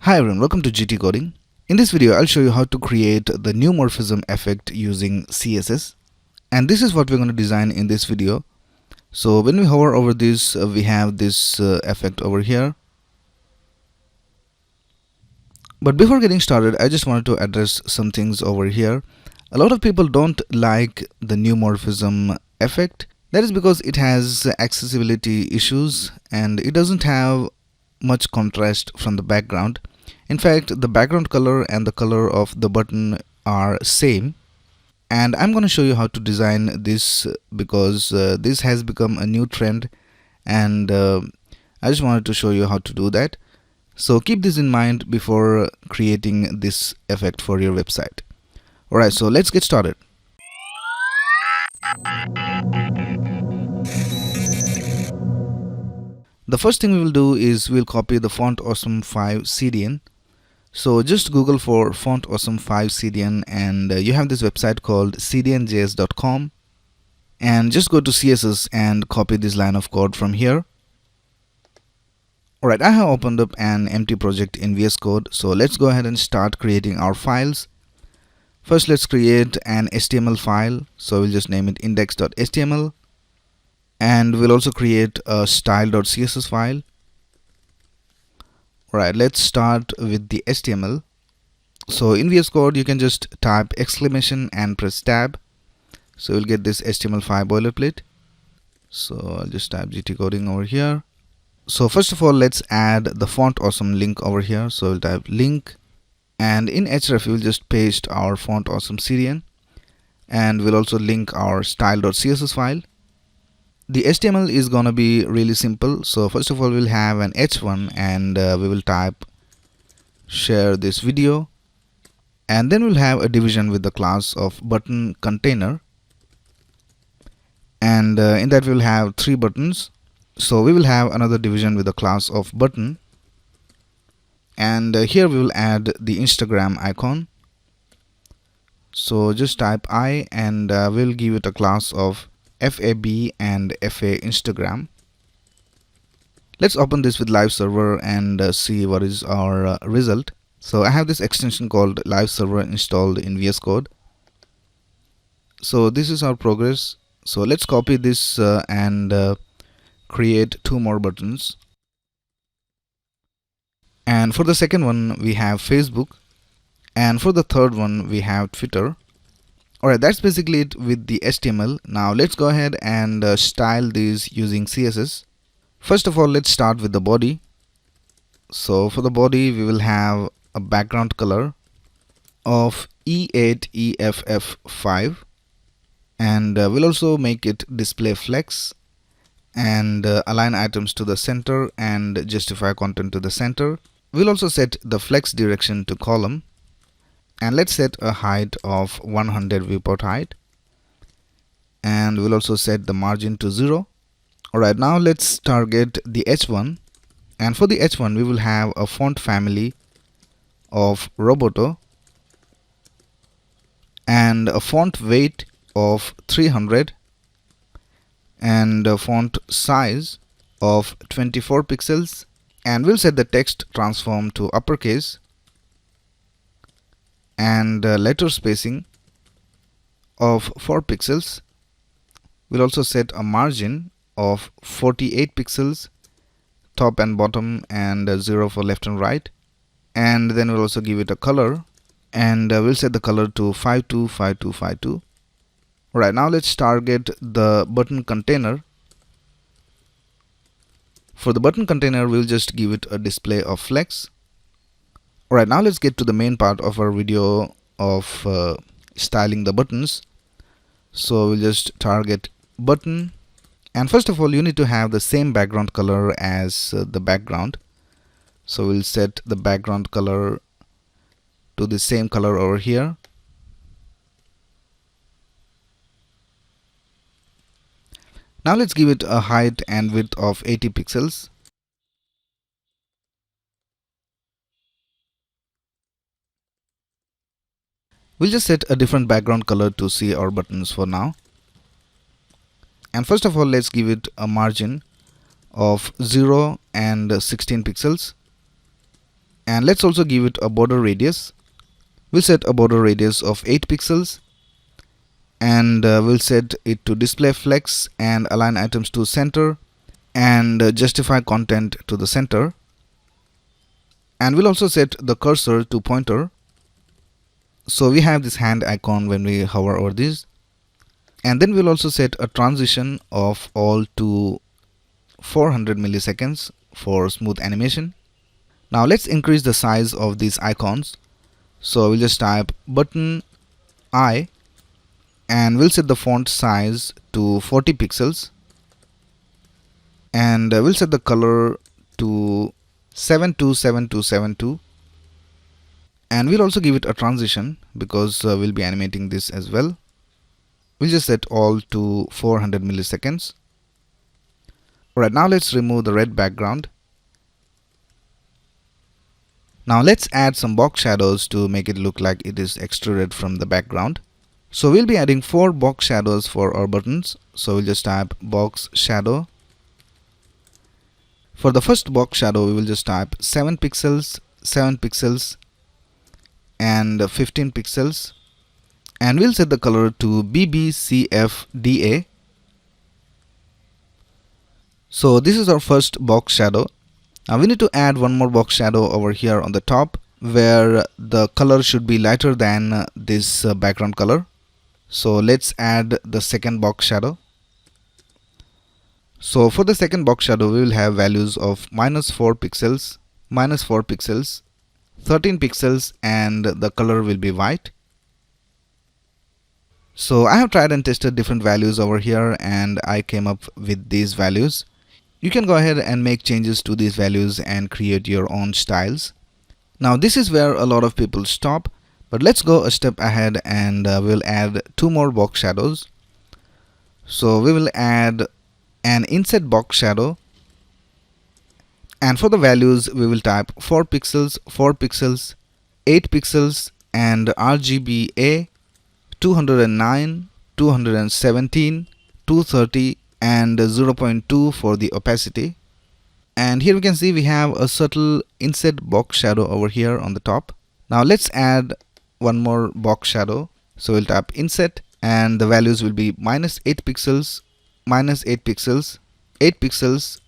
Hi everyone, welcome to GTCoding. In this video, I'll show you how to create the neomorphism effect using CSS. And this is what we're going to design in this video. So when we hover over this, we have this effect over here. But before getting started, I just wanted to address some things over here. A lot of people don't like the neomorphism effect. That is because it has accessibility issues and it doesn't have much contrast from the background. In fact, the background color and the color of the button are same, and I'm going to show you how to design this because this has become a new trend, and I just wanted to show you how to do that. So keep this in mind before creating this effect for your website. Alright, so let's get started. The first thing we will do is we'll copy the Font Awesome 5 CDN. So just Google for Font Awesome 5 CDN and you have this website called cdnjs.com, and just go to CSS and copy this line of code from here. Alright, I have opened up an empty project in VS Code, so let's go ahead and start creating our files. First, let's create an HTML file, so we'll just name it index.html. And we'll also create a style.css file. Alright, let's start with the HTML. So in VS Code, you can just type exclamation and press tab. So you'll get this HTML5 boilerplate. So I'll just type GTCoding over here. So first of all, let's add the Font Awesome link over here. So we'll type link, and in href we'll just paste our Font Awesome CDN, and we'll also link our style.css file. The HTML is gonna be really simple. So first of all, we'll have an h1 and we will type share this video, and then we'll have a division with the class of button container, and in that we'll have 3 buttons. So we will have another division with the class of button, and here we will add the Instagram icon. So just type I and we'll give it a class of FAB and FA Instagram. Let's open this with live server and see what is our result. So I have this extension called live server installed in VS Code. So this is our progress. So let's copy this and create 2 more buttons. And for the second one we have Facebook, and for the third one we have Twitter. Alright, that's basically it with the HTML. Now let's go ahead and style these using CSS. First of all, let's start with the body. So for the body, we will have a background color of E8EFF5, and we'll also make it display flex and align items to the center and justify content to the center. We'll also set the flex direction to column. And let's set a height of 100 viewport height, and we'll also set the margin to 0. Alright, now let's target the h1, and for the h1 we will have a font family of Roboto and a font weight of 300 and a font size of 24 pixels, and we'll set the text transform to uppercase and letter spacing of 4 pixels. We'll also set a margin of 48 pixels top and bottom, and 0 for left and right, and then we'll also give it a color, and we'll set the color to 525252. Alright, now let's target the button container. For the button container, we'll just give it a display of flex. Alright, now let's get to the main part of our video of styling the buttons. So we'll just target button, and first of all you need to have the same background color as the background. So we'll set the background color to the same color over here. Now let's give it a height and width of 80 pixels. We'll just set a different background color to see our buttons for now. And first of all, let's give it a margin of 0 and 16 pixels. And let's also give it a border radius. We'll set a border radius of 8 pixels, and we'll set it to display flex and align items to center, and justify content to the center. And we'll also set the cursor to pointer. So we have this hand icon when we hover over this. And then we'll also set a transition of all to 400 milliseconds for smooth animation. Now let's increase the size of these icons. So we'll just type button I, and we'll set the font size to 40 pixels, and we'll set the color to 727272, and we'll also give it a transition because we'll be animating this as well. We'll just set all to 400 milliseconds. Alright, now let's remove the red background. Now let's add some box shadows to make it look like it is extruded from the background. So we'll be adding 4 box shadows for our buttons. So we'll just type box shadow. For the first box shadow, we will just type 7 pixels, 7 pixels, and 15 pixels. And we'll set the color to BBCFDA. So this is our first box shadow. Now we need to add one more box shadow over here on the top, where the color should be lighter than this background color. So let's add the second box shadow. So for the second box shadow, we will have values of -4 pixels, -4 pixels, 13 pixels, and the color will be white. So I have tried and tested different values over here, and I came up with these values. You can go ahead and make changes to these values and create your own styles. Now this is where a lot of people stop, but let's go a step ahead, and we'll add 2 more box shadows. So we will add an inset box shadow, and for the values we will type 4 pixels, 4 pixels, 8 pixels, and RGBA 209, 217, 230, and 0.2 for the opacity. And here we can see we have a subtle inset box shadow over here on the top. Now let's add one more box shadow. So we'll tap inset, and the values will be -8 pixels, -8 pixels, 8 pixels,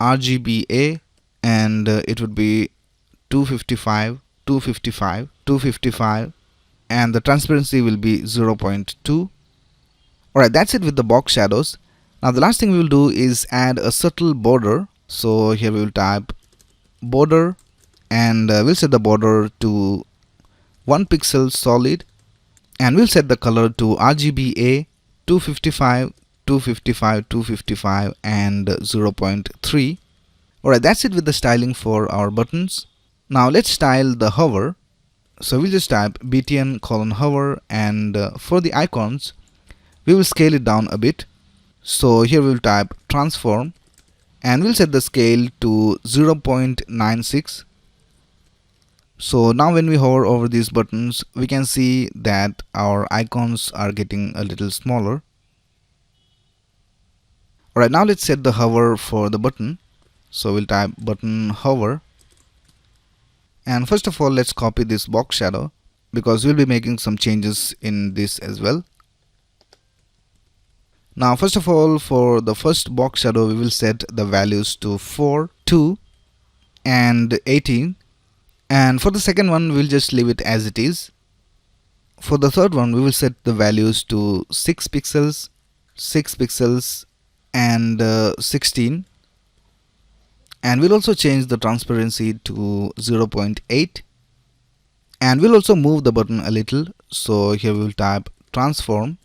RGBA, and it would be 255, 255, 255, and the transparency will be 0.2. Alright, that's it with the box shadows. Now the last thing we will do is add a subtle border. So here we will type border, and we'll set the border to 1 pixel solid, and we'll set the color to RGBA 255, 255, 255, and 0.3. Alright, that's it with the styling for our buttons. Now let's style the hover. So we'll just type btn:hover, and for the icons we will scale it down a bit. So here we will type transform, and we'll set the scale to 0.96. So now when we hover over these buttons, we can see that our icons are getting a little smaller. Alright, now let's set the hover for the button. So we'll type button hover, and first of all let's copy this box shadow because we'll be making some changes in this as well. Now first of all, for the first box shadow we will set the values to 4, 2, and 18, and for the second one we'll just leave it as it is. For the third one we will set the values to 6 pixels, 6 pixels, and 16, and we'll also change the transparency to 0.8, and we'll also move the button a little. So here we will type transform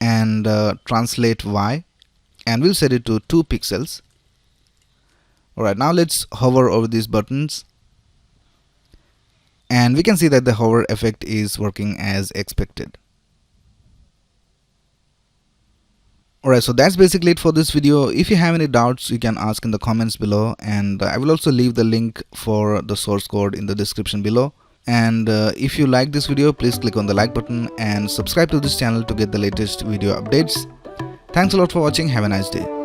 and translate Y, and we'll set it to 2 pixels. Alright, now let's hover over these buttons, and we can see that the hover effect is working as expected. Alright, so that's basically it for this video. If you have any doubts, you can ask in the comments below, and I will also leave the link for the source code in the description below. And if you like this video, please click on the like button and subscribe to this channel to get the latest video updates. Thanks a lot for watching. Have a nice day.